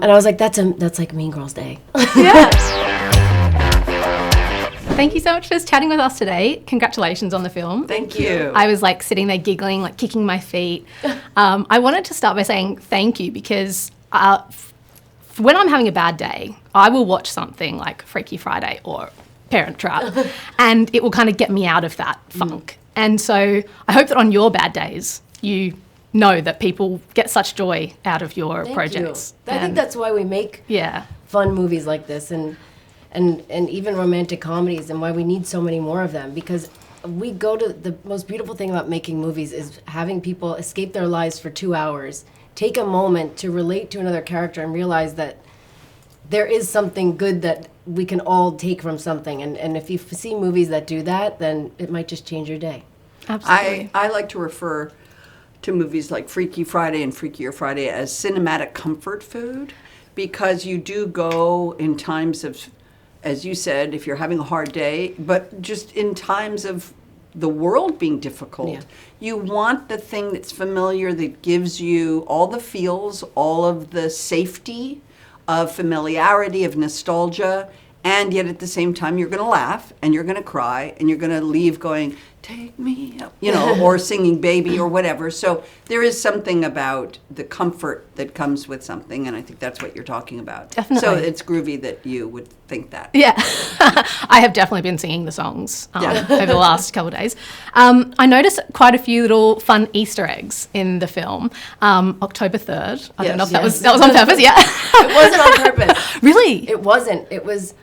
And I was like, that's like Mean Girls Day. Yeah. Thank you so much for chatting with us today. Congratulations on the film. Thank you. I was like sitting there giggling, like kicking my feet. I wanted to start by saying thank you because when I'm having a bad day, I will watch something like Freaky Friday or Parent Trap and it will kind of get me out of that funk. And so I hope that on your bad days, you know that people get such joy out of your projects. I think that's why we make fun movies like this and even romantic comedies, and why we need so many more of them, because we go to the most beautiful thing about making movies is having people escape their lives for 2 hours, take a moment to relate to another character and realize that there is something good that we can all take from something. And if you see movies that do that, then it might just change your day. Absolutely. I like to refer to movies like Freaky Friday and Freakier Friday as cinematic comfort food, because you do go in times of, as you said, if you're having a hard day, but just in times of the world being difficult, you want the thing that's familiar, that gives you all the feels, all of the safety of familiarity, of nostalgia, and yet at the same time you're going to laugh and you're going to cry and you're going to leave going, take me up, or singing Baby or whatever. So there is something about the comfort that comes with something, and I think that's what you're talking about. Definitely. So it's groovy that you would think that. Yeah. I have definitely been singing the songs over the last couple of days. I noticed quite a few little fun Easter eggs in the film. October 3rd. I don't know if that was on purpose. Yeah. It wasn't on purpose. Really? It wasn't. It was,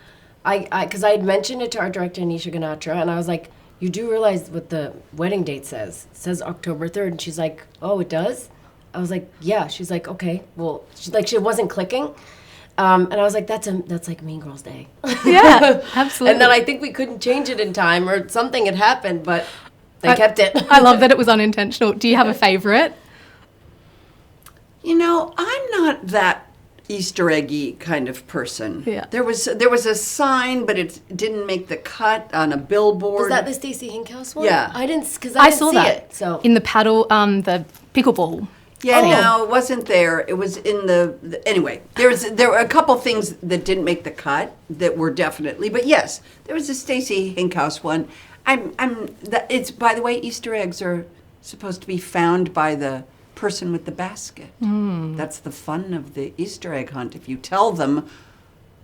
because I had mentioned it to our director, Anisha Ganatra, and I was like, you do realize what the wedding date says? It says October 3rd. And she's like, oh, it does? I was like, yeah. She's like, okay. Well, she wasn't clicking. And I was like, that's like Mean Girls Day. Yeah, absolutely. And then I think we couldn't change it in time, or something had happened, but they kept it. I love that it was unintentional. Do you have a favorite? I'm not that Easter eggy kind of person. Yeah. There was a sign, but it didn't make the cut on a billboard. Was that the Stacey Hinkhouse one? Yeah. I didn't, because I didn't saw see that it. So in the paddle, the pickleball. Yeah, no, it wasn't there. It was in anyway. There were a couple things that didn't make the cut that were definitely, but yes, there was a Stacey Hinkhouse one. It's, by the way, Easter eggs are supposed to be found by the person with the basket. That's the fun of the Easter egg hunt. If you tell them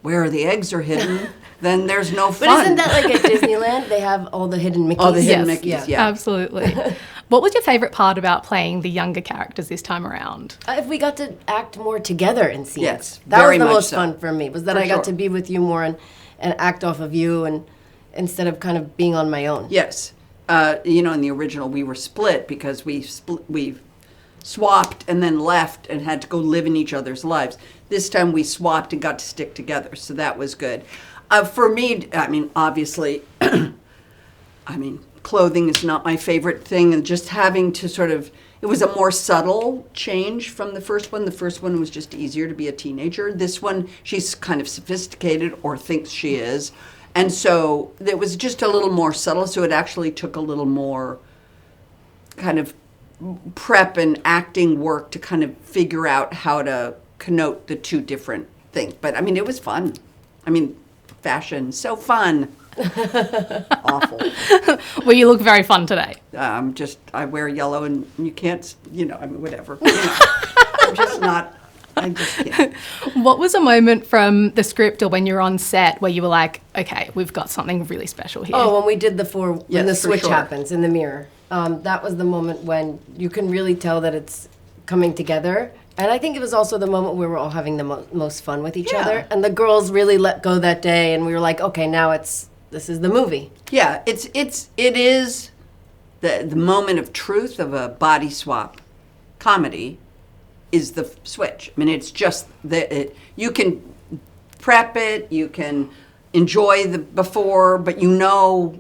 where the eggs are hidden, then there's no fun. But isn't that like at Disneyland? They have all the hidden Mickeys. All the hidden Mickeys, yeah. Absolutely. What was your favorite part about playing the younger characters this time around? If we got to act more together in scenes. Yes, that was very the much most so. fun for me, was that For I got sure. to be with you more and act off of you, and instead of kind of being on my own. Yes. In the original, we were split because we swapped and then left and had to go live in each other's lives. This time we swapped and got to stick together, so that was good. For me, obviously, clothing is not my favorite thing, and just having to it was a more subtle change from the first one. The first one was just easier to be a teenager. This one, she's kind of sophisticated, or thinks she is. And so it was just a little more subtle, so it actually took a little more kind of prep and acting work to kind of figure out how to connote the two different things. But, it was fun. Fashion, so fun. Awful. Well, you look very fun today. I wear yellow and you can't, whatever. I'm just not, I just can't. What was a moment from the script or when you're on set where you were like, okay, we've got something really special here? Oh, when we did when the for switch sure. happens in the mirror. That was the moment when you can really tell that it's coming together. And I think it was also the moment where we're all having the most fun with each other. And the girls really let go that day, and we were like, okay, now this is the movie. Yeah, it is the moment of truth of a body swap comedy is the switch. It's just you can prep it, you can enjoy the before, but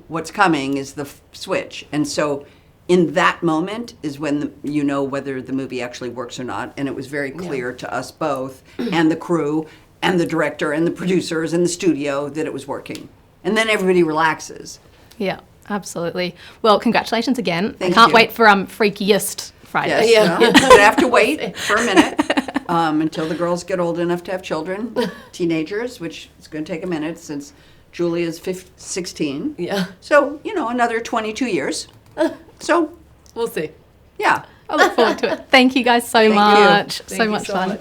what's coming is the switch. And so in that moment is when whether the movie actually works or not. And it was very clear to us both and the crew and the director and the producers and the studio that it was working. And then everybody relaxes. Yeah, absolutely. Well, congratulations again. Thank I can't you. wait for Freakiest Friday. Yes, you're gonna have to wait for a minute. until the girls get old enough to have children, teenagers, which is going to take a minute since Julia's 16. Yeah. So, another 22 years. So, We'll see. yeah. I look forward to it. Thank you guys so much. Thank So you much fun. much.